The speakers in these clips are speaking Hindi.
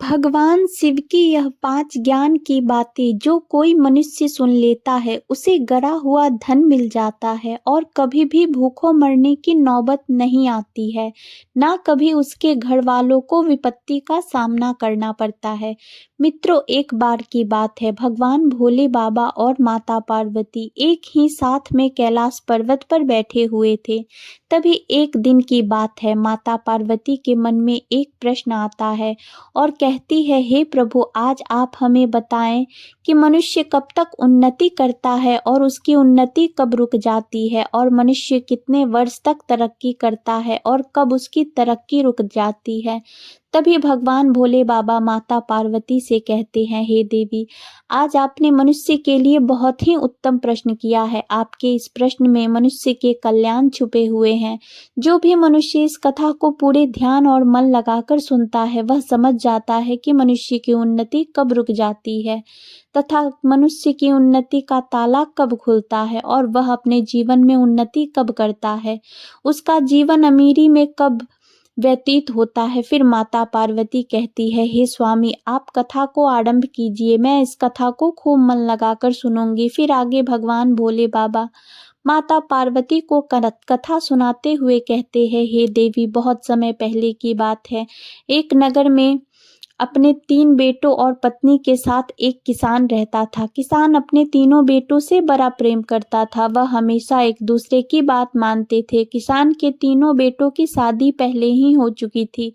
भगवान शिव की यह 5 ज्ञान की बातें जो कोई मनुष्य सुन लेता है उसे गड़ा हुआ धन मिल जाता है और कभी भी भूखों मरने की नौबत नहीं आती है, ना कभी उसके घर वालों को विपत्ति का सामना करना पड़ता है। मित्रों, एक बार की बात है, भगवान भोले बाबा और माता पार्वती एक ही साथ में कैलाश पर्वत पर बैठे हुए थे। तभी एक दिन की बात है, माता पार्वती के मन में एक प्रश्न आता है और कहती है, हे प्रभु, आज आप हमें बताएं कि मनुष्य कब तक उन्नति करता है और उसकी उन्नति कब रुक जाती है, और मनुष्य कितने वर्ष तक तरक्की करता है और कब उसकी तरक्की रुक जाती है। तभी भगवान भोले बाबा माता पार्वती से कहते हैं, हे देवी, आज आपने मनुष्य के लिए बहुत ही उत्तम प्रश्न किया है। आपके इस प्रश्न में मनुष्य के कल्याण छुपे हुए हैं। जो भी मनुष्य इस कथा को पूरे ध्यान और मन लगाकर सुनता है वह समझ जाता है कि मनुष्य की उन्नति कब रुक जाती है तथा मनुष्य की उन्नति का ताला कब खुलता है और वह अपने जीवन में उन्नति कब करता है, उसका जीवन अमीरी में कब व्यतीत होता है। फिर माता पार्वती कहती है, हे स्वामी, आप कथा को आरंभ कीजिए, मैं इस कथा को खूब मन लगाकर सुनूंगी। फिर आगे भगवान भोले बाबा माता पार्वती को कथा सुनाते हुए कहते हैं, हे देवी, बहुत समय पहले की बात है, एक नगर में अपने 3 बेटों और पत्नी के साथ एक किसान रहता था। किसान अपने तीनों बेटों से बड़ा प्रेम करता था। वह हमेशा एक दूसरे की बात मानते थे। किसान के तीनों बेटों की शादी पहले ही हो चुकी थी।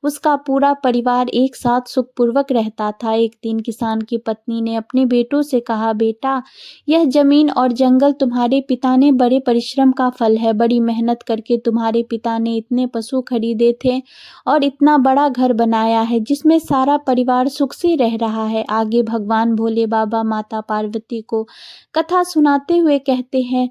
उसका पूरा परिवार एक साथ सुखपूर्वक रहता था। एक दिन किसान की पत्नी ने अपने बेटों से कहा, बेटा, यह जमीन और जंगल तुम्हारे पिता ने बड़े परिश्रम का फल है। बड़ी मेहनत करके तुम्हारे पिता ने इतने पशु खरीदे थे और इतना बड़ा घर बनाया है जिसमें सारा परिवार सुख से रह रहा है। आगे भगवान भोले बाबा माता पार्वती को कथा सुनाते हुए कहते हैं,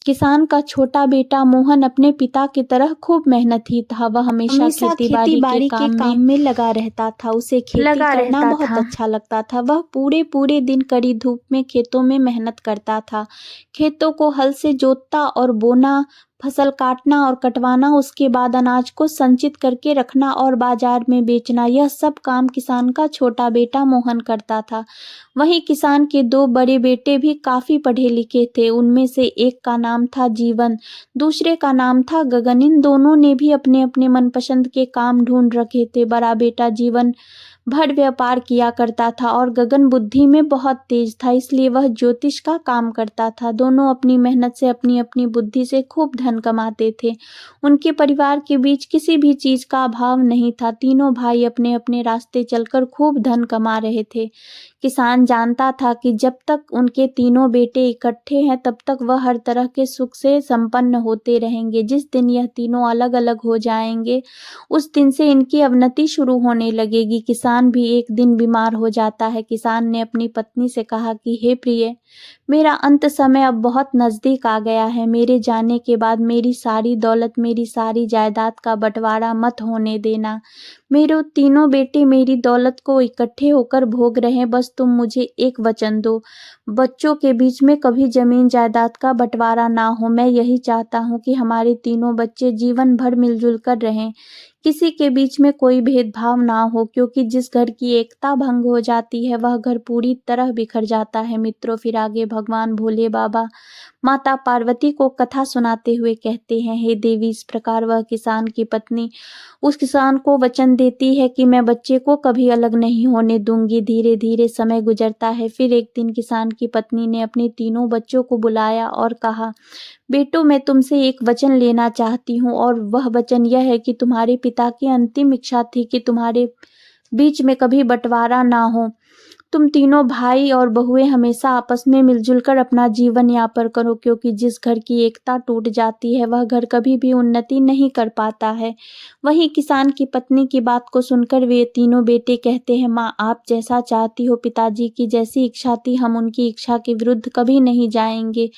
किसान का छोटा बेटा मोहन अपने पिता की तरह खूब मेहनती था। वह हमेशा खेती बाड़ी के काम में लगा रहता था। उसे खेती करना बहुत अच्छा लगता था। वह पूरे पूरे दिन कड़ी धूप में खेतों में मेहनत करता था। खेतों को हल से जोतना और बोना, फसल काटना और कटवाना, उसके बाद अनाज को संचित करके रखना और बाजार में बेचना, यह सब काम किसान का छोटा बेटा मोहन करता था। वहीं किसान के 2 बड़े बेटे भी काफी पढ़े लिखे थे। उनमें से एक का नाम था जीवन, दूसरे का नाम था गगन। इन दोनों ने भी अपने अपने मनपसंद के काम ढूंढ रखे थे। बड़ा बेटा जीवन भर व्यापार किया करता था और गगन बुद्धि में बहुत तेज था, इसलिए वह ज्योतिष का काम करता था। दोनों अपनी मेहनत से, अपनी अपनी बुद्धि से खूब धन कमाते थे। उनके परिवार के बीच किसी भी चीज का अभाव नहीं था। तीनों भाई अपने अपने रास्ते चलकर खूब धन कमा रहे थे। किसान जानता था कि जब तक उनके तीनों बेटे इकट्ठे हैं तब तक वह हर तरह के सुख से संपन्न होते रहेंगे। जिस दिन यह तीनों अलग अलग हो जाएंगे उस दिन से इनकी अवनति शुरू होने लगेगी। किसान भी एक दिन बीमार हो जाता है। किसान ने अपनी पत्नी से कहा कि हे प्रिय, मेरा अंत समय अब बहुत नजदीक आ गया है। मेरे जाने के बाद मेरी सारी दौलत, मेरी सारी जायदाद का बंटवारा मत होने देना। मेरे तीनों बेटे मेरी दौलत को इकट्ठे होकर भोग रहे हैं, बस तुम मुझे एक वचन दो। बच्चों के बीच में कभी जमीन जायदाद का बंटवारा ना हो। मैं यही चाहता हूँ कि हमारे तीनों बच्चे जीवन भर मिलजुल कर रहें, किसी के बीच में कोई भेदभाव ना हो, क्योंकि जिस घर की एकता भंग हो जाती है वह घर पूरी तरह बिखर जाता है। मित्रों, फिर आगे भगवान भोले बाबा माता पार्वती को कथा सुनाते हुए कहते हैं, हे देवी, इस प्रकार वह किसान की पत्नी उस किसान को वचन देती है कि मैं बच्चे को कभी अलग नहीं होने दूंगी। धीरे धीरे समय गुजरता है। फिर एक दिन किसान की पत्नी ने अपने तीनों बच्चों को बुलाया और कहा, बेटो, मैं तुमसे एक वचन लेना चाहती हूँ, और वह वचन यह है कि तुम्हारे पिता की अंतिम इच्छा थी कि तुम्हारे बीच में कभी बंटवारा ना हो। तुम तीनों भाई और बहुएं हमेशा आपस में मिलजुल कर अपना जीवन यापन करो, क्योंकि जिस घर की एकता टूट जाती है वह घर कभी भी उन्नति नहीं कर पाता है। वहीं किसान की पत्नी की बात को सुनकर वे तीनों बेटे कहते हैं, माँ, आप जैसा चाहती हो, पिताजी की जैसी इच्छा थी, हम उनकी इच्छा के विरुद्ध कभी नहीं जाएंगे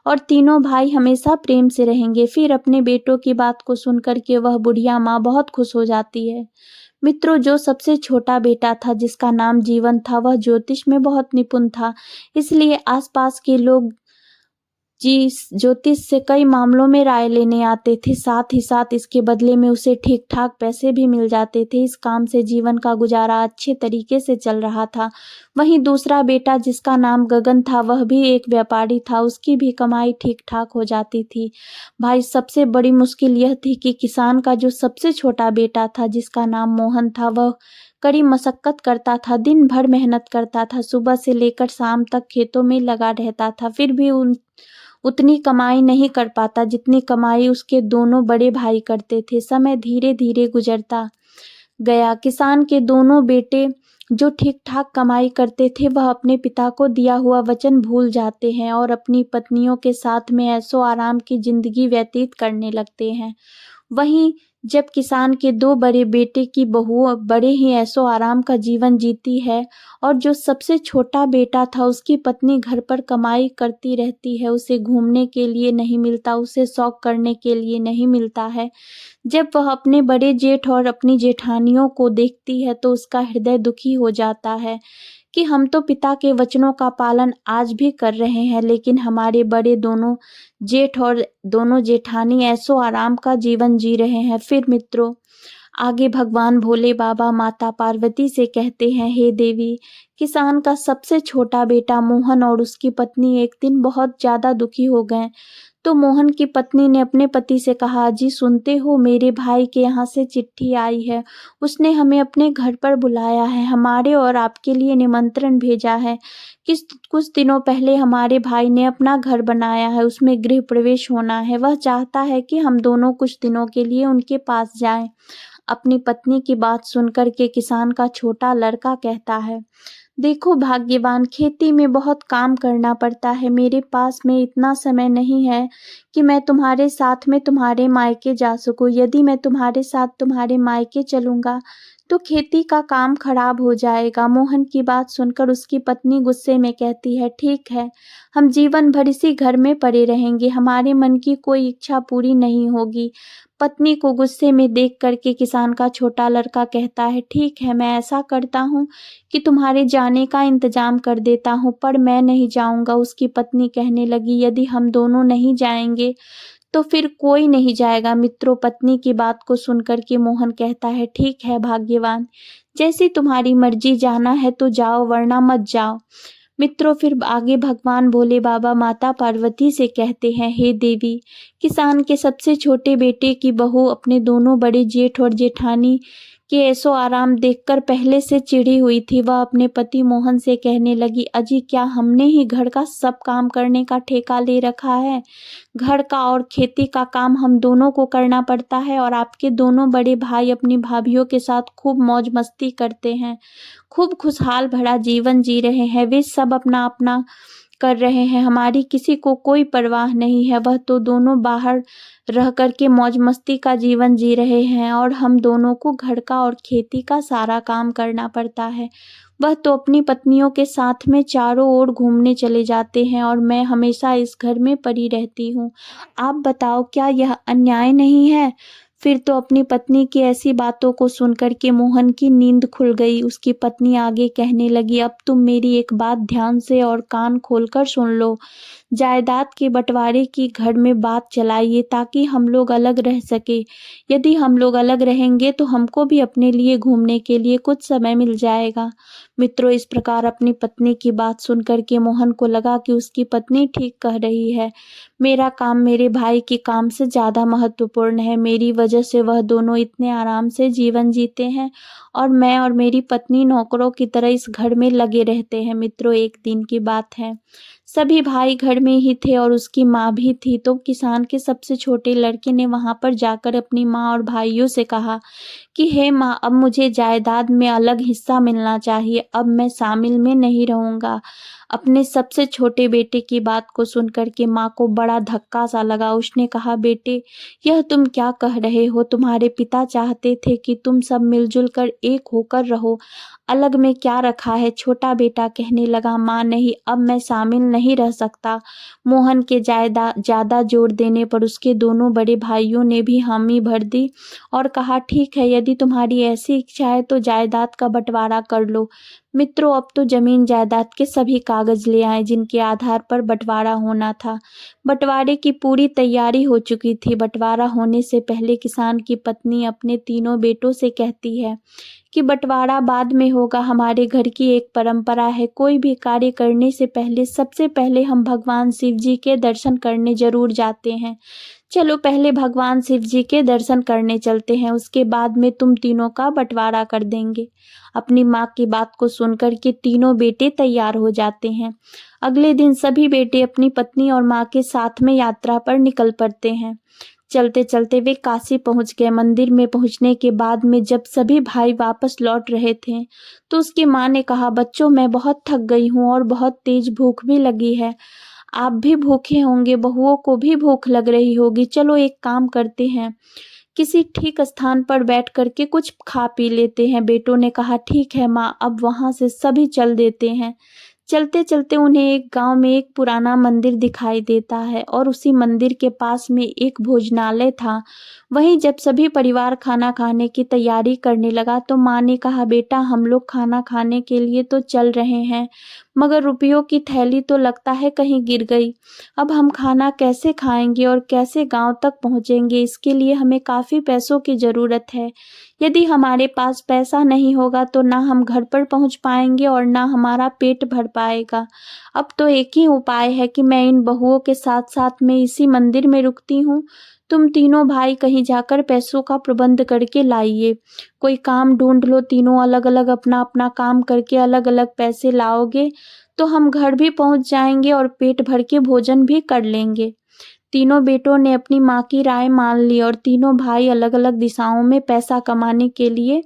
और तीनों भाई हमेशा प्रेम से रहेंगे। फिर अपने बेटों की बात को सुनकर के वह बुढ़िया माँ बहुत खुश हो जाती है। मित्रों, जो सबसे छोटा बेटा था, जिसका नाम जीवन था, वह ज्योतिष में बहुत निपुण था, इसलिए आसपास के लोग जी ज्योतिष से कई मामलों में राय लेने आते थे, साथ ही साथ इसके बदले में उसे ठीक ठाक पैसे भी मिल जाते थे। इस काम से जीवन का गुजारा अच्छे तरीके से चल रहा था। वहीं दूसरा बेटा जिसका नाम गगन था, वह भी एक व्यापारी था, उसकी भी कमाई ठीक ठाक हो जाती थी। भाई सबसे बड़ी मुश्किल यह थी कि किसान का जो सबसे छोटा बेटा था, जिसका नाम मोहन था, वह कड़ी मशक्कत करता था, दिन भर मेहनत करता था, सुबह से लेकर शाम तक खेतों में लगा रहता था, फिर भी उतनी कमाई नहीं कर पाता जितनी कमाई उसके दोनों बड़े भाई करते थे। समय धीरे धीरे गुजरता गया। किसान के दोनों बेटे जो ठीक ठाक कमाई करते थे, वह अपने पिता को दिया हुआ वचन भूल जाते हैं और अपनी पत्नियों के साथ में ऐशो आराम की जिंदगी व्यतीत करने लगते हैं। वहीं जब किसान के दो बड़े बेटे की बहु बड़े ही ऐशो आराम का जीवन जीती है और जो सबसे छोटा बेटा था, उसकी पत्नी घर पर कमाई करती रहती है, उसे घूमने के लिए नहीं मिलता, उसे शौक करने के लिए नहीं मिलता है। जब वह अपने बड़े जेठ और अपनी जेठानियों को देखती है तो उसका हृदय दुखी हो जाता है कि हम तो पिता के वचनों का पालन आज भी कर रहे हैं, लेकिन हमारे बड़े दोनों जेठ और दोनों जेठानी ऐशो आराम का जीवन जी रहे हैं। फिर मित्रों, आगे भगवान भोले बाबा माता पार्वती से कहते हैं, हे देवी, किसान का सबसे छोटा बेटा मोहन और उसकी पत्नी एक दिन बहुत ज्यादा दुखी हो गए। तो मोहन की पत्नी ने अपने पति से कहा, जी सुनते हो, मेरे भाई के यहाँ से चिट्ठी आई है। उसने हमें अपने घर पर बुलाया है, हमारे और आपके लिए निमंत्रण भेजा है। कुछ दिनों पहले हमारे भाई ने अपना घर बनाया है, उसमें गृह प्रवेश होना है। वह चाहता है कि हम दोनों कुछ दिनों के लिए उनके पास जाएं। अपनी पत्नी की बात सुनकर के किसान का छोटा लड़का कहता है, देखो भाग्यवान, खेती में बहुत काम करना पड़ता है, मेरे पास में इतना समय नहीं है कि मैं तुम्हारे साथ में तुम्हारे मायके जा सकूं। यदि मैं तुम्हारे साथ तुम्हारे मायके चलूंगा तो खेती का काम खराब हो जाएगा। मोहन की बात सुनकर उसकी पत्नी गुस्से में कहती है, ठीक है, हम जीवन भर इसी घर में पड़े रहेंगे, हमारे मन की कोई इच्छा पूरी नहीं होगी। पत्नी को गुस्से में देख करके किसान का छोटा लड़का कहता है, ठीक है, मैं ऐसा करता हूँ कि तुम्हारे जाने का इंतजाम कर देता हूँ, पर मैं नहीं जाऊंगा। उसकी पत्नी कहने लगी, यदि हम दोनों नहीं जाएंगे तो फिर कोई नहीं जाएगा। मित्रों, पत्नी की बात को सुनकर के मोहन कहता है, ठीक है भाग्यवान, जैसी तुम्हारी मर्जी, जाना है तो जाओ वरना मत जाओ। मित्रों, फिर आगे भगवान भोले बाबा माता पार्वती से कहते हैं, हे देवी, किसान के सबसे छोटे बेटे की बहू अपने दोनों बड़े जेठ और जेठानी के ऐशो आराम देखकर पहले से चिढ़ी हुई थी। वह अपने पति मोहन से कहने लगी, अजी क्या हमने ही घर का सब काम करने का ठेका ले रखा है? घर का और खेती का काम हम दोनों को करना पड़ता है और आपके दोनों बड़े भाई अपनी भाभीयों के साथ खूब मौज मस्ती करते हैं, खूब खुशहाल भरा जीवन जी रहे हैं। वे सब अपना अपना कर रहे हैं, हमारी किसी को कोई परवाह नहीं है। वह तो दोनों बाहर रह करके मौज मस्ती का जीवन जी रहे हैं और हम दोनों को घर का और खेती का सारा काम करना पड़ता है। वह तो अपनी पत्नियों के साथ में चारों ओर घूमने चले जाते हैं और मैं हमेशा इस घर में पड़ी रहती हूँ। आप बताओ, क्या यह अन्याय नहीं है? फिर तो अपनी पत्नी की ऐसी बातों को सुनकर के मोहन की नींद खुल गई। उसकी पत्नी आगे कहने लगी, अब तुम मेरी एक बात ध्यान से और कान खोलकर सुन लो। जायदाद के बंटवारे की घर में बात चलाइए ताकि हम लोग अलग रह सके। यदि हम लोग अलग रहेंगे तो हमको भी अपने लिए घूमने के लिए कुछ समय मिल जाएगा। मित्रों, इस प्रकार अपनी पत्नी की बात सुनकर के मोहन को लगा कि उसकी पत्नी ठीक कह रही है। मेरा काम मेरे भाई के काम से ज़्यादा महत्वपूर्ण है। मेरी वजह से वह दोनों इतने आराम से जीवन जीते हैं और मैं और मेरी पत्नी नौकरों की तरह इस घर में लगे रहते हैं। मित्रों, एक दिन की बात है, सभी भाई घर में ही थे और उसकी माँ भी थी। तो किसान के सबसे छोटे लड़के ने वहां पर जाकर अपनी माँ और भाइयों से कहा कि हे माँ, अब मुझे जायदाद में अलग हिस्सा मिलना चाहिए, अब मैं शामिल में नहीं रहूंगा। अपने सबसे छोटे बेटे की बात को सुनकर के माँ को बड़ा धक्का सा लगा। उसने कहा, बेटे, यह तुम क्या कह रहे हो? तुम्हारे पिता चाहते थे कि तुम सब मिलजुल कर एक होकर रहो, अलग में क्या रखा है? छोटा बेटा कहने लगा, माँ नहीं, अब मैं शामिल नहीं रह सकता। मोहन के ज़्यादा जोर देने पर उसके दोनों बड़े भाइयों ने भी हामी भर दी और कहा, ठीक है, यदि तुम्हारी ऐसी इच्छा है तो जायदाद का बंटवारा कर लो। मित्रों, अब तो जमीन जायदाद के सभी कागज ले आए जिनके आधार पर बंटवारा होना था। बंटवारे की पूरी तैयारी हो चुकी थी। बंटवारा होने से पहले किसान की पत्नी अपने तीनों बेटों से कहती है कि बंटवारा बाद में होगा। हमारे घर की एक परंपरा है, कोई भी कार्य करने से पहले सबसे पहले हम भगवान शिव जी के दर्शन करने जरूर जाते हैं। चलो पहले भगवान शिव जी के दर्शन करने चलते हैं, उसके बाद में तुम तीनों का बंटवारा कर देंगे। अपनी माँ की बात को सुनकर के तीनों बेटे तैयार हो जाते हैं। अगले दिन सभी बेटे अपनी पत्नी और माँ के साथ में यात्रा पर निकल पड़ते हैं। चलते चलते वे काशी पहुंच गए। मंदिर में पहुंचने के बाद में जब सभी भाई वापस लौट रहे थे तो उसकी माँ ने कहा, बच्चों, मैं बहुत थक गई हूँ और बहुत तेज भूख भी लगी है। आप भी भूखे होंगे, बहुओं को भी भूख लग रही होगी। चलो एक काम करते हैं, किसी ठीक स्थान पर बैठ करके कुछ खा पी लेते हैं। बेटों ने कहा, ठीक है माँ, अब वहां से सभी चल देते हैं। चलते चलते उन्हें एक गांव में एक पुराना मंदिर दिखाई देता है और उसी मंदिर के पास में एक भोजनालय था। वहीं जब सभी परिवार खाना खाने की तैयारी करने लगा तो माँ ने कहा, बेटा, हम लोग खाना खाने के लिए तो चल रहे हैं, मगर रुपयों की थैली तो लगता है कहीं गिर गई। अब हम खाना कैसे खाएंगे और कैसे गांव तक पहुंचेंगे? इसके लिए हमें काफी पैसों की जरूरत है। यदि हमारे पास पैसा नहीं होगा तो ना हम घर पर पहुंच पाएंगे और ना हमारा पेट भर पाएगा। अब तो एक ही उपाय है कि मैं इन बहुओं के साथ साथ में इसी मंदिर में रुकती हूँ। तुम तीनों भाई कहीं जाकर पैसों का प्रबंध करके लाइए। कोई काम ढूंढ लो। तीनों अलग अलग अपना अपना काम करके अलग अलग पैसे लाओगे तो हम घर भी पहुंच जाएंगे और पेट भर के भोजन भी कर लेंगे। तीनों बेटों ने अपनी माँ की राय मान ली और तीनों भाई अलग अलग दिशाओं में पैसा कमाने के लिए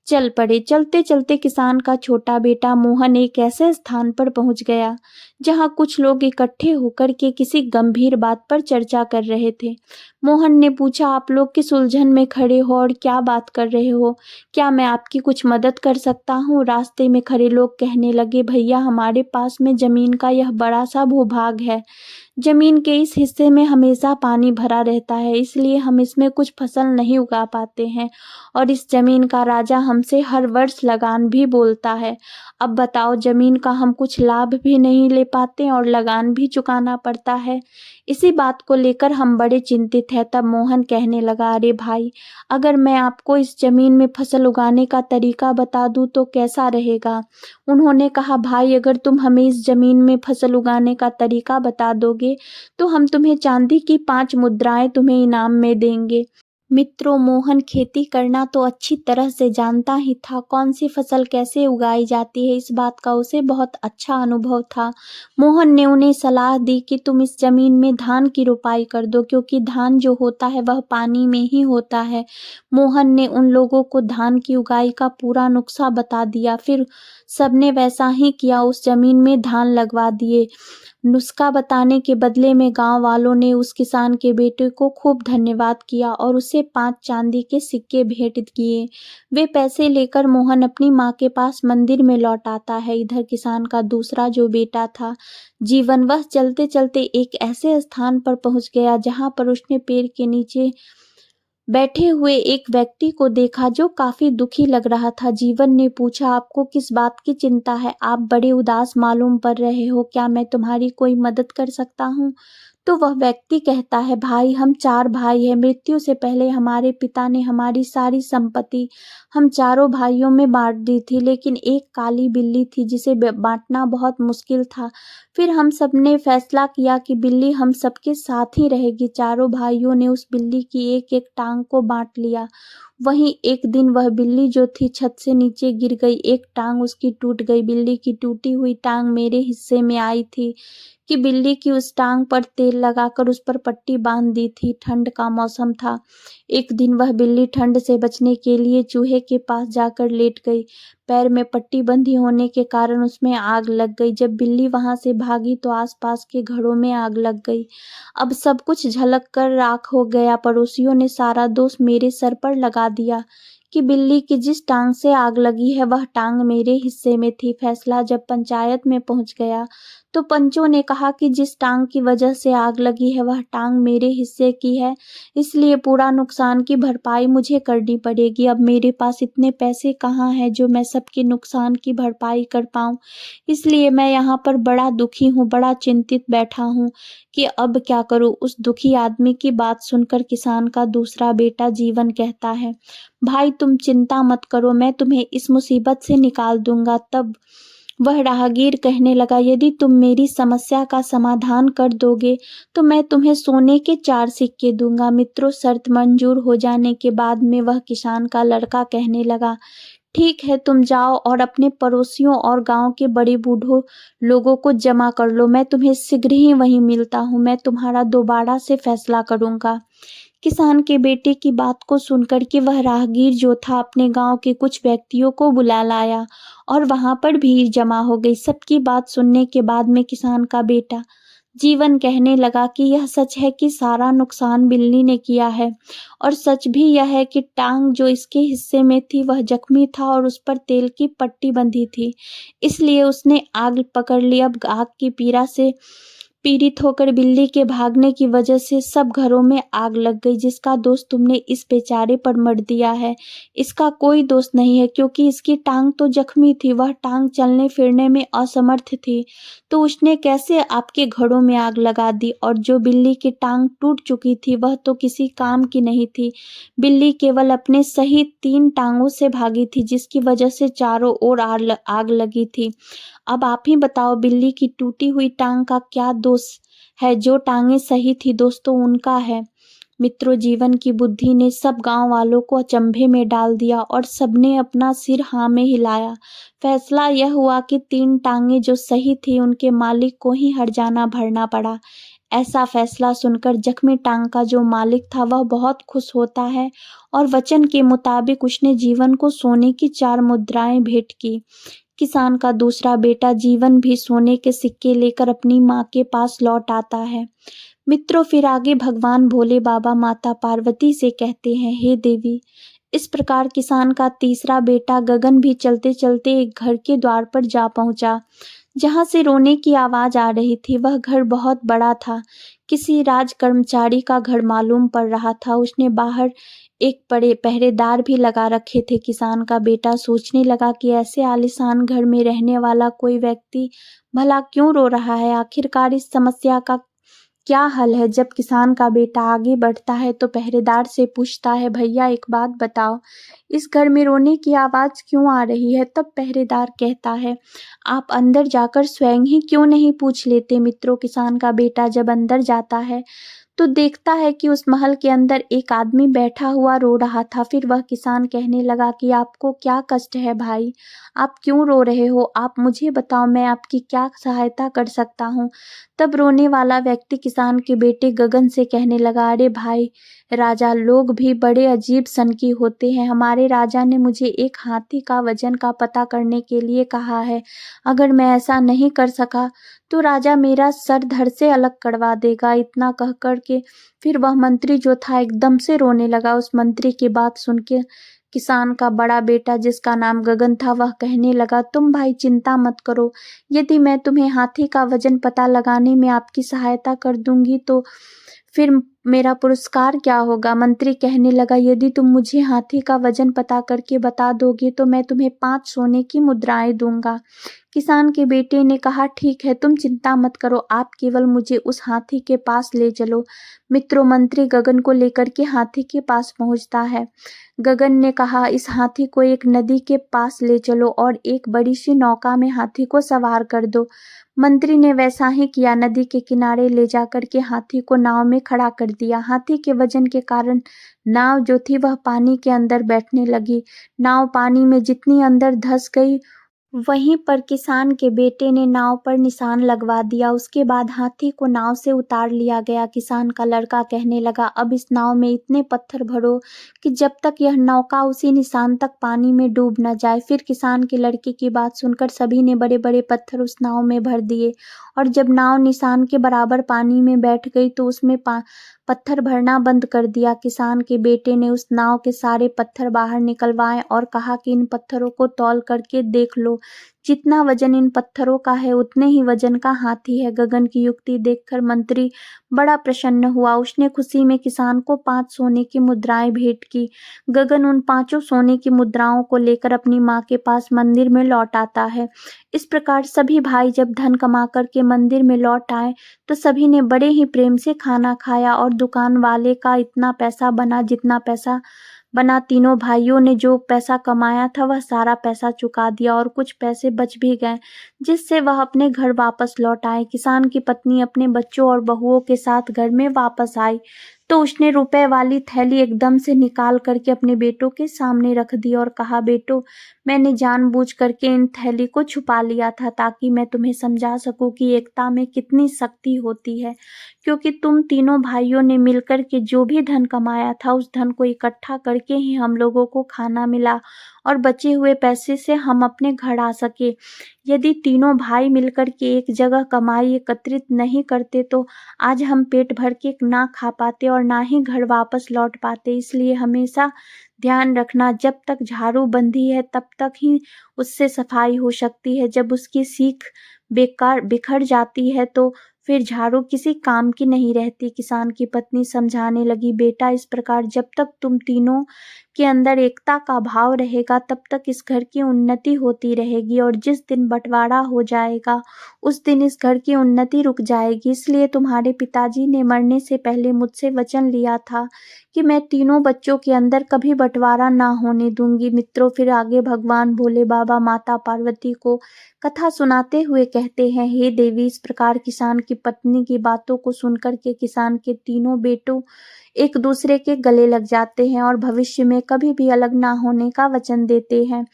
चल पड़े। चलते चलते किसान का छोटा बेटा मोहन एक ऐसे स्थान पर पहुंच गया जहां कुछ लोग इकट्ठे होकर के किसी गंभीर बात पर चर्चा कर रहे थे। मोहन ने पूछा, आप लोग किस उलझन में खड़े हो और क्या बात कर रहे हो? क्या मैं आपकी कुछ मदद कर सकता हूँ? रास्ते में खड़े लोग कहने लगे, भैया, हमारे पास में जमीन का यह बड़ा सा भूभाग है। जमीन के इस हिस्से में हमेशा पानी भरा रहता है, इसलिए हम इसमें कुछ फसल नहीं उगा पाते हैं और इस जमीन का राजा हमसे हर वर्ष लगान भी बोलता है। अब बताओ, जमीन का हम कुछ लाभ भी नहीं ले पाते और लगान भी चुकाना पड़ता है। इसी बात को लेकर हम बड़े चिंतित हैं। तब मोहन कहने लगा, अरे भाई, अगर मैं आपको इस जमीन में फसल उगाने का तरीका बता दूं तो कैसा रहेगा? उन्होंने कहा, भाई, अगर तुम हमें इस जमीन में फसल उगाने का तरीका बता दोगे तो हम तुम्हें चांदी की 5 मुद्राएं तुम्हें इनाम में देंगे। मित्रों, मोहन खेती करना तो अच्छी तरह से जानता ही था। कौन सी फसल कैसे उगाई जाती है, इस बात का उसे बहुत अच्छा अनुभव था। मोहन ने उन्हें सलाह दी कि तुम इस जमीन में धान की रोपाई कर दो, क्योंकि धान जो होता है वह पानी में ही होता है। मोहन ने उन लोगों को धान की उगाई का पूरा नुस्खा बता दिया। फिर सबने वैसा ही किया, उस जमीन में धान लगवा दिए। नुस्खा बताने के बदले में गांव वालों ने उस किसान के बेटे को खूब धन्यवाद किया और उसे 5 चांदी के सिक्के भेंट किए। वे पैसे लेकर मोहन अपनी माँ के पास मंदिर में लौट आता है। इधर किसान का दूसरा जो बेटा था जीवन, वह चलते चलते एक ऐसे स्थान पर पहुंच गया जहां पर उसने पेड़ के नीचे बैठे हुए एक व्यक्ति को देखा जो काफी दुखी लग रहा था। जीवन ने पूछा, आपको किस बात की चिंता है? आप बड़े उदास मालूम पड़ रहे हो, क्या मैं तुम्हारी कोई मदद कर सकता हूँ? तो वह व्यक्ति कहता है, भाई, हम 4 भाई हैं। मृत्यु से पहले हमारे पिता ने हमारी सारी संपत्ति हम चारों भाइयों में बांट दी थी, लेकिन एक काली बिल्ली थी जिसे बांटना बहुत मुश्किल था। फिर हम सब ने फैसला किया कि बिल्ली हम सबके साथ ही रहेगी। चारों भाइयों ने उस बिल्ली की एक एक टांग को बांट लिया। वहीं एक दिन वह बिल्ली जो थी छत से नीचे गिर गई। एक टांग उसकी टूट गई। बिल्ली की टूटी हुई टांग मेरे हिस्से में आई थी कि बिल्ली की उस टांग पर तेल लगाकर उस पर पट्टी बांध दी थी। ठंड का मौसम था। एक दिन वह बिल्ली ठंड से बचने के लिए चूहे के पास जाकर लेट गई। पैर में पट्टी बंधी होने के कारण उसमें आग लग गई। जब बिल्ली वहां से भागी तो आसपास के घरों में आग लग गई। अब सब कुछ झलक कर राख हो गया। पड़ोसियों ने सारा दोष मेरे सर पर लगा दिया कि बिल्ली की जिस टांग से आग लगी है वह टांग मेरे हिस्से में थी। फैसला जब पंचायत में पहुंच गया तो पंचों ने कहा कि जिस टांग की वजह से आग लगी है वह टांग मेरे हिस्से की है, इसलिए पूरा नुकसान की भरपाई मुझे करनी पड़ेगी। अब मेरे पास इतने पैसे कहाँ हैं जो मैं सबके नुकसान की भरपाई कर पाऊं, इसलिए मैं यहाँ पर बड़ा दुखी हूँ, बड़ा चिंतित बैठा हूँ कि अब क्या करूँ। उस दुखी आदमी की बात सुनकर किसान का दूसरा बेटा जीवन कहता है, भाई तुम चिंता मत करो, मैं तुम्हें इस मुसीबत से निकाल दूंगा। तब वह राहगीर कहने लगा, यदि तुम मेरी समस्या का समाधान कर दोगे तो मैं तुम्हें सोने के 4 सिक्के दूंगा। मित्रों, शर्त मंजूर हो जाने के बाद में वह किसान का लड़का कहने लगा, ठीक है, तुम जाओ और अपने पड़ोसियों और गांव के बड़े बूढ़ों लोगों को जमा कर लो, मैं तुम्हें शीघ्र ही वहीं मिलता हूँ, मैं तुम्हारा दोबारा से फैसला करूंगा। किसान के बेटे की बात को सुनकर के वह राहगीर जो था अपने गांव के कुछ व्यक्तियों को बुला लाया और वहां पर भीड़ जमा हो गई। सबकी बात सुनने के बाद में किसान का बेटा जीवन कहने लगा कि यह सच है कि सारा नुकसान बिल्ली ने किया है, और सच भी यह है कि टांग जो इसके हिस्से में थी वह जख्मी था और उस पर तेल की पट्टी बंधी थी, इसलिए उसने आग पकड़ ली। अब आग की पीड़ा से पीड़ित होकर बिल्ली के भागने की वजह से सब घरों में आग लग गई। जिसका दोष तुमने इस बेचारे पर मढ़ दिया है, इसका कोई दोष नहीं है, क्योंकि इसकी टांग तो जख्मी थी, वह टांग चलने फिरने में असमर्थ थी, तो उसने कैसे आपके घरों में आग लगा दी। और जो बिल्ली की टांग टूट चुकी थी वह तो किसी काम की नहीं थी, बिल्ली केवल अपने सही 3 टांगों से भागी थी, जिसकी वजह से चारों ओर आग लगी थी। अब आप ही बताओ, बिल्ली की टूटी हुई टांग का क्या दोष है? जो टांगें सही थी दोस्तों उनका है। मित्रों, जीवन की बुद्धि ने सब गांव वालों को अचंभे में डाल दिया और सबने अपना सिर हाँ में हिलाया। फैसला यह हुआ कि 3 टांगें जो सही थी उनके मालिक को ही हर्जाना भरना पड़ा। ऐसा फैसला सुनकर जख्मी टांग का जो मालिक था वह बहुत खुश होता है और वचन के मुताबिक उसने जीवन को सोने की 4 मुद्राएं भेंट की। किसान का दूसरा बेटा जीवन भी सोने के सिक्के लेकर अपनी माँ के पास लौट आता है। मित्रों, फिर आगे भगवान भोले बाबा माता पार्वती से कहते हैं, हे देवी। इस प्रकार किसान का तीसरा बेटा गगन भी चलते चलते एक घर के द्वार पर जा पहुंचा, जहां से रोने की आवाज आ रही थी। वह घर बहुत बड़ा था, किसी राज कर्मचारी का घर मालूम पड़ रहा था। उसने बाहर एक बड़े पहरेदार भी लगा रखे थे। किसान का बेटा सोचने लगा कि ऐसे आलीशान घर में रहने वाला कोई व्यक्ति भला क्यों रो रहा है, आखिरकार इस समस्या का क्या हल है। जब किसान का बेटा आगे बढ़ता है तो पहरेदार से पूछता है, भैया एक बात बताओ, इस घर में रोने की आवाज क्यों आ रही है? तब पहरेदार कहता है, आप अंदर जाकर स्वयं ही क्यों नहीं पूछ लेते। मित्रों, किसान का बेटा जब अंदर जाता है तो देखता है कि उस महल के अंदर एक आदमी बैठा हुआ रो रहा था। फिर वह किसान कहने लगा कि आपको क्या कष्ट है भाई, आप क्यों रो रहे हो, आप मुझे बताओ, मैं आपकी क्या सहायता कर सकता हूँ। तब रोने वाला व्यक्ति किसान के बेटे गगन से कहने लगा, अरे भाई राजा, लोग भी बड़े अजीब सनकी होते हैं। हमारे राजा ने मुझे एक हाथी का वजन का पता करने के लिए कहा है, अगर मैं ऐसा नहीं कर सका तो राजा मेरा सर धड़ से अलग करवा देगा। इतना कह कर के फिर वह मंत्री जो था एकदम से रोने लगा। उस मंत्री की बात सुन के किसान का बड़ा बेटा जिसका नाम गगन था वह कहने लगा, तुम भाई चिंता मत करो, यदि मैं तुम्हें हाथी का वजन पता लगाने में आपकी सहायता कर दूंगी तो फिर मेरा पुरस्कार क्या होगा। मंत्री कहने लगा, यदि तुम मुझे हाथी का वजन पता करके बता दोगे तो मैं तुम्हें 5 सोने की मुद्राएं दूंगा। किसान के बेटे ने कहा, ठीक है, तुम चिंता मत करो, आप केवल मुझे उस हाथी के पास ले चलो। मित्रों, मंत्री गगन को लेकर के हाथी के पास पहुंचता है। गगन ने कहा, इस हाथी को एक नदी के पास ले चलो और एक बड़ी सी नौका में हाथी को सवार कर दो। मंत्री ने वैसा ही किया, नदी के किनारे ले जाकर के हाथी को नाव में खड़ा कर दिया। हाथी के वजन के कारण नाव जो थी वह पानी के अंदर बैठने लगी। नाव पानी में जितनी अंदर धंस गई, वहीं पर किसान के बेटे ने नाव पर निशान लगवा दिया। उसके बाद हाथी को नाव से उतार लिया गया। किसान का लड़का कहने लगा, अब इस नाव में इतने पत्थर भरो कि जब तक यह नौका उसी निशान तक पानी में डूब न जाए। फिर किसान के लड़के की बात सुनकर सभी ने बड़े बड़े पत्थर उस नाव में भर दिए और जब नाव निशान के बराबर पानी में बैठ गई तो उसमें पत्थर भरना बंद कर दिया। किसान के बेटे ने उस नाव के सारे पत्थर बाहर निकलवाए और कहा कि इन पत्थरों को तौल करके देख लो, जितना वजन इन पत्थरों का है उतने ही वजन का हाथी है। गगन की युक्ति देखकर मंत्री बड़ा प्रसन्न हुआ। उसने खुशी में किसान को 5 सोने की मुद्राएं भेंट की। गगन उन 5 सोने की मुद्राओं को लेकर अपनी माँ के पास मंदिर में लौट आता है। इस प्रकार सभी भाई जब धन कमा कर के मंदिर में लौट आए तो सभी ने बड़े ही प्रेम से खाना खाया और दुकान वाले का इतना पैसा बना जितना पैसा बना। तीनों भाइयों ने जो पैसा कमाया था वह सारा पैसा चुका दिया और कुछ पैसे बच भी गए, जिससे वह अपने घर वापस लौट आए। किसान की पत्नी अपने बच्चों और बहुओं के साथ घर में वापस आई तो उसने रुपए वाली थैली एकदम से निकाल करके अपने बेटों के सामने रख दी और कहा, बेटो, मैंने जानबूझ करके इन थैली को छुपा लिया था ताकि मैं तुम्हें समझा सकूं कि एकता में कितनी शक्ति होती है, क्योंकि तुम तीनों भाइयों ने मिलकर के जो भी धन कमाया था उस धन को इकट्ठा करके ही हम लोगों को खाना मिला और बचे हुए पैसे से हम अपने घर आ सके। यदि तीनों भाई मिलकर के एक जगह कमाई एकत्रित नहीं करते तो आज हम पेट भर के ना खा पाते और ना ही घर वापस लौट पाते। इसलिए हमेशा ध्यान रखना, जब तक झाड़ू बंधी है तब तक ही उससे सफाई हो सकती है। जब उसकी सीख बेकार बिखर जाती है तो फिर झाड़ू किसी काम की नहीं रहती। किसान की पत्नी समझाने लगी, बेटा, इस प्रकार जब तक तुम तीनों के अंदर एकता का भाव रहेगा तब तक इस घर की उन्नति होती रहेगी और जिस दिन बंटवारा हो जाएगा उस दिन इस घर की उन्नति रुक जाएगी। इसलिए तुम्हारे पिताजी ने मरने से पहले मुझसे वचन लिया था कि मैं तीनों बच्चों के अंदर कभी बंटवारा ना होने दूंगी। मित्रों, फिर आगे भगवान भोले बाबा माता पार्वती को कथा सुनाते हुए कहते हैं, हे देवी, इस प्रकार किसान की पत्नी की बातों को सुनकर के किसान के तीनों बेटों एक दूसरे के गले लग जाते हैं और भविष्य में कभी भी अलग ना होने का वचन देते हैं।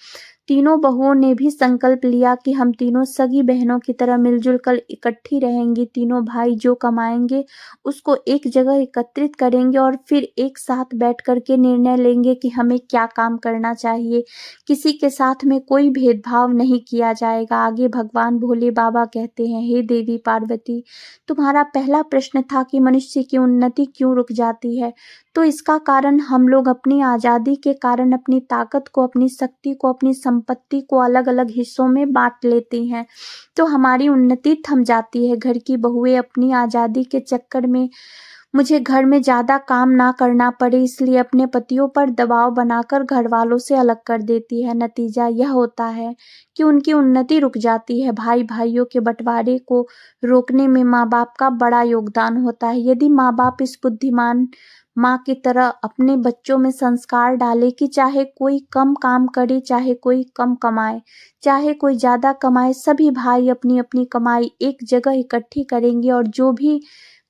तीनों बहुओं ने भी संकल्प लिया कि हम तीनों सगी बहनों की तरह मिलजुल कर इकट्ठी रहेंगी। तीनों भाई जो कमाएंगे उसको एक जगह एकत्रित करेंगे और फिर एक साथ बैठ कर के निर्णय लेंगे कि हमें क्या काम करना चाहिए। किसी के साथ में कोई भेदभाव नहीं किया जाएगा। आगे भगवान भोले बाबा कहते हैं, हे देवी पार्वती, तुम्हारा पहला प्रश्न था कि मनुष्य की उन्नति क्यों रुक जाती है, तो इसका कारण हम लोग अपनी आज़ादी के कारण अपनी ताकत को, अपनी शक्ति को, अपनी संपत्ति को अलग अलग हिस्सों में बांट लेते हैं तो हमारी उन्नति थम जाती है। घर की बहुएं अपनी आज़ादी के चक्कर में मुझे घर में ज़्यादा काम ना करना पड़े इसलिए अपने पतियों पर दबाव बनाकर घर वालों से अलग कर देती है। नतीजा यह होता है कि उनकी उन्नति रुक जाती है। भाई भाइयों के बंटवारे को रोकने में माँ बाप का बड़ा योगदान होता है। यदि माँ बाप इस बुद्धिमान माँ की तरह अपने बच्चों में संस्कार डाले कि चाहे कोई कम काम करे, चाहे कोई कम कमाए, चाहे कोई ज़्यादा कमाए, सभी भाई अपनी अपनी कमाई एक जगह इकट्ठी करेंगे और जो भी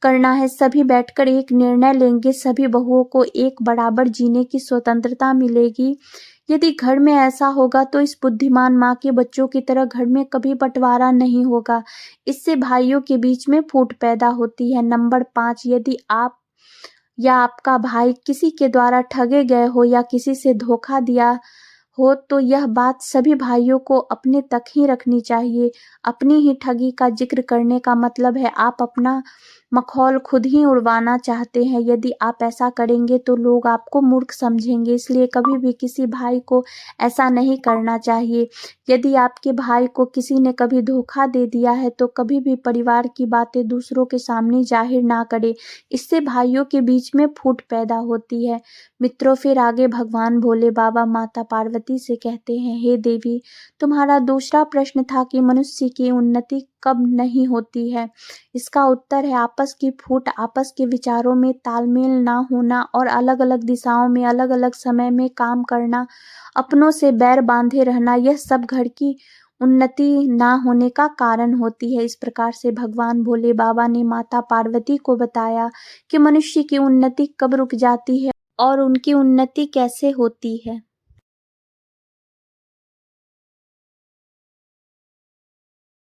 करना है सभी बैठकर एक निर्णय लेंगे, सभी बहुओं को एक बराबर जीने की स्वतंत्रता मिलेगी। यदि घर में ऐसा होगा तो इस बुद्धिमान माँ के बच्चों की तरह घर में कभी बंटवारा नहीं होगा। इससे भाइयों के बीच में फूट पैदा होती है। नंबर 5, यदि आप या आपका भाई किसी के द्वारा ठगे गए हो या किसी से धोखा दिया हो तो यह बात सभी भाइयों को अपने तक ही रखनी चाहिए। अपनी ही ठगी का जिक्र करने का मतलब है आप अपना मखौल खुद ही उड़वाना चाहते हैं। यदि आप ऐसा करेंगे तो लोग आपको मूर्ख समझेंगे, इसलिए कभी भी किसी भाई को ऐसा नहीं करना चाहिए। यदि आपके भाई को किसी ने कभी धोखा दे दिया है तो कभी भी परिवार की बातें दूसरों के सामने जाहिर ना करें, इससे भाइयों के बीच में फूट पैदा होती है। मित्रों, फिर आगे भगवान भोले बाबा माता पार्वती से कहते हैं, हे देवी, तुम्हारा दूसरा प्रश्न था कि मनुष्य की उन्नति कब नहीं होती है। इसका उत्तर है आपस की फूट, आपस के विचारों में तालमेल ना होना और अलग अलग दिशाओं में अलग अलग समय में काम करना, अपनों से बैर बांधे रहना, यह सब घर की उन्नति ना होने का कारण होती है। इस प्रकार से भगवान भोले बाबा ने माता पार्वती को बताया कि मनुष्य की उन्नति कब रुक जाती है और उनकी उन्नति कैसे होती है।